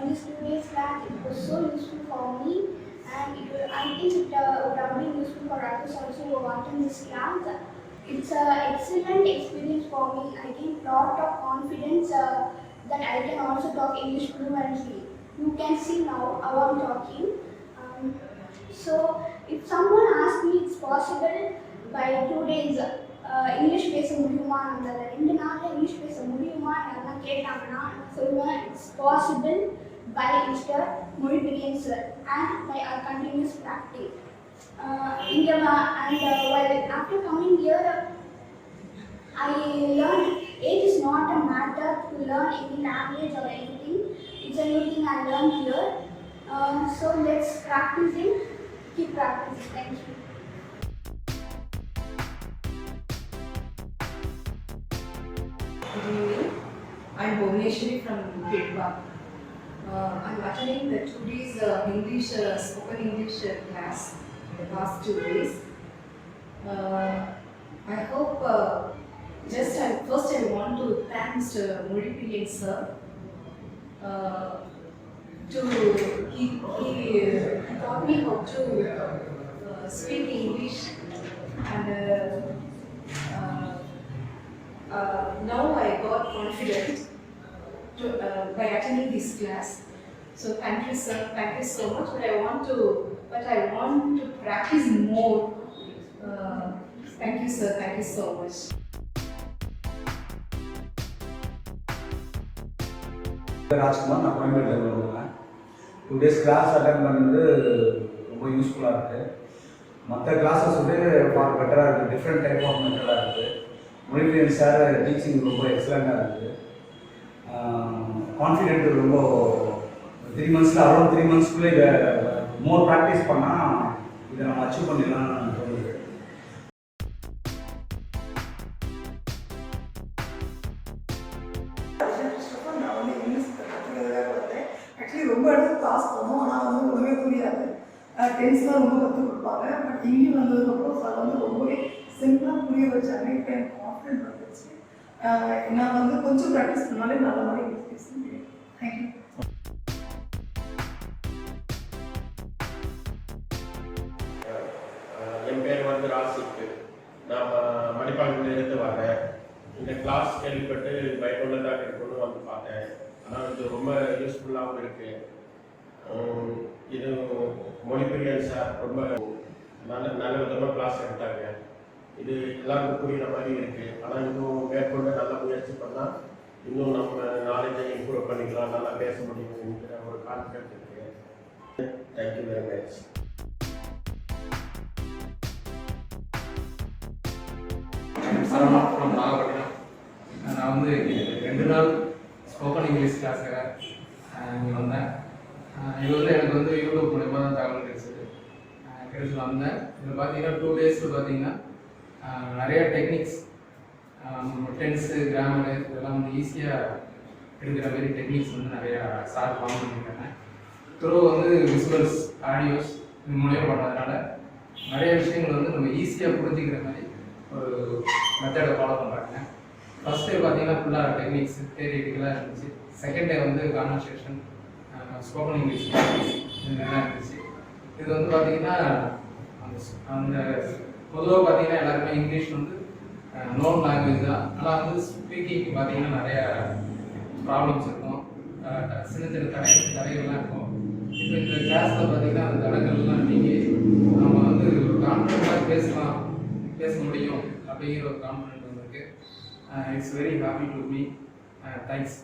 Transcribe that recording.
in this 2 days class, it was so useful for me, and I think it would have been useful for others also who want in this class. It's an excellent experience for me. I gained a lot of confidence that I can also talk English fluently. You can see now how I'm talking. So if someone asks me it's possible by 2 days English பேச முடியுமா அந்த 2 நாள்ல English பேச முடியுமா என்ன கேட்டாங்கன்னா சொல்லுவேன் it's possible by Mr. Mozhippriyan sir and by our continuous practice. While after coming here, I learned age is not a matter to learn any language or anything. It's a new thing I learned here. So let's practice it. Keep practicing. Thank you. Good evening. I'm Bhuvaneshwari from Kilpauk. I'm attending the 2 days English spoken English class the past 2 days. I hope first I want to thank Mr. Mozhippriyan sir. He taught me how to speak English, and now I got confident by attending this class. So thank you sir, thank you so much. But I want to practice more. Thank you sir, thank you so much. Rajkumar, நான் கோயம்பேடுல இருக்கேன். 2 days class attend பண்ணது ரொம்ப யூஸ்ஃபுல்லாக இருக்குது. மற்ற classes வந்து for பெட்டராக இருக்குது, டிஃப்ரெண்ட் டைப் ஆஃப் மெத்தடாக இருக்குது. மொழிப்பிரியன் சார் டீச்சிங் ரொம்ப எக்ஸலண்ட்டாக இருக்குது. கான்ஃபிடென்ட் ரொம்ப 3 monthஸில் அரௌண்ட் 3 monthsக்குள்ளே இதை மோர் ப்ராக்டிஸ் பண்ணால் இதை நம்ம அச்சீவ் பண்ணிடலாம்னு தோணுது. ஆக்சுவலி ரொம்ப இடத்துக்கு கிளாஸ் போனோம், ஆனால் வந்து ஒன்றுமே புரியாது. டென்ஸ்லாம் ரொம்ப கற்றுக் கொடுப்பாங்க. பட் இங்கே வந்ததுக்கப்புறம் சார் வந்து ரொம்பவே சிம்பிளாக புரிய வச்சாங்க. இப்போ எனக்கு கான்ஃபிடென்ட் வந்துச்சு. நான் வந்து கொஞ்சம் ப்ராக்டிஸ் பண்ணாலே நல்ல மாதிரி இங்கிலீஷ் பேச முடியும். தேங்க்யூ. என் பேர் வந்து ராசிக். நான் மடிப்பாக்கத்திலிருந்து வரேன். இந்த கிளாஸ் கேள்விப்பட்டு பயனுள்ளதாக இருக்கணும்னு வந்து பார்த்தேன். ஆனால் இது ரொம்ப யூஸ்ஃபுல்லாகவும் இருக்குது. இது மொழிப்பிரியன் சார் ரொம்ப நல்ல விதமாக கிளாஸ் எடுத்தாங்க. இது எல்லாருக்கும் புரிகிற மாதிரி இருக்குது. ஆனால் இன்னும் மேற்கொண்டு நல்லா முயற்சி பண்ணால் இன்னும் நம்ம நாலேஜை இம்ப்ரூவ் பண்ணிக்கலாம், நல்லா பேச முடியுங்கிற ஒரு கான்ஃபிடென்ட் இருக்குது. Thank you very much. Saravanan from Nagapattinam. நான் வந்து 2 நாள் ஸ்போக்கன் இங்கிலீஷ் கிளாஸுக்காக இங்கே வந்தேன். இது வந்து எனக்கு வந்து யூடியூப் மூலமாக தான் தகவல் கிடைச்சி வந்தேன். இதில் பார்த்தீங்கன்னா 2 days பார்த்தீங்கன்னா நிறைய டெக்னிக்ஸ், டென்ஸு, கிராமரு இதெல்லாம் வந்து ஈஸியாக எடுக்கிற மாதிரி டெக்னிக்ஸ் வந்து நிறையா சார் ஃபார்ம் பண்ணியிருக்காங்க. வந்து விசுவல்ஸ், ஆடியோஸ் இது மூலியம் பண்ணுறதுனால நிறைய விஷயங்கள் வந்து நம்ம ஈஸியாக புரிஞ்சுக்கிற மாதிரி ஒரு மெத்தடை ஃபாலோ பண்ணுறாங்க. ஃபஸ்ட் டே பார்த்தீங்கன்னா ஃபுல்லாக டெக்னிக்ஸ் தியரிட்டிக்கலாக இருந்துச்சு. செகண்ட் டே வந்து கான்வர்சேஷன், ஸ்போக்கன் இங்கிலீஷ் இதெல்லாம் இருந்துச்சு. இது வந்து பார்த்தீங்கன்னா அந்த பொதுவாக பார்த்தீங்கன்னா எல்லாருமே இங்கிலீஷ் வந்து நோன் லாங்குவேஜ் தான். ஆனால் வந்து ஸ்பீக்கிங் பார்த்தீங்கன்னா நிறையா ப்ராப்ளம்ஸ் இருக்கும், சின்ன சின்ன தடைகள்லாம் இருக்கும். இப்போ இந்த கிளாஸில் பார்த்தீங்கன்னா அந்த தடங்கள்லாம் நீங்கள் நம்ம வந்து ஒரு கான்ஃபிடென்ட்டாக பேச முடியும் அப்படிங்கிற ஒரு கான்ஃபிடென்ட் வந்துருக்கு. It's very happy to me. Thanks.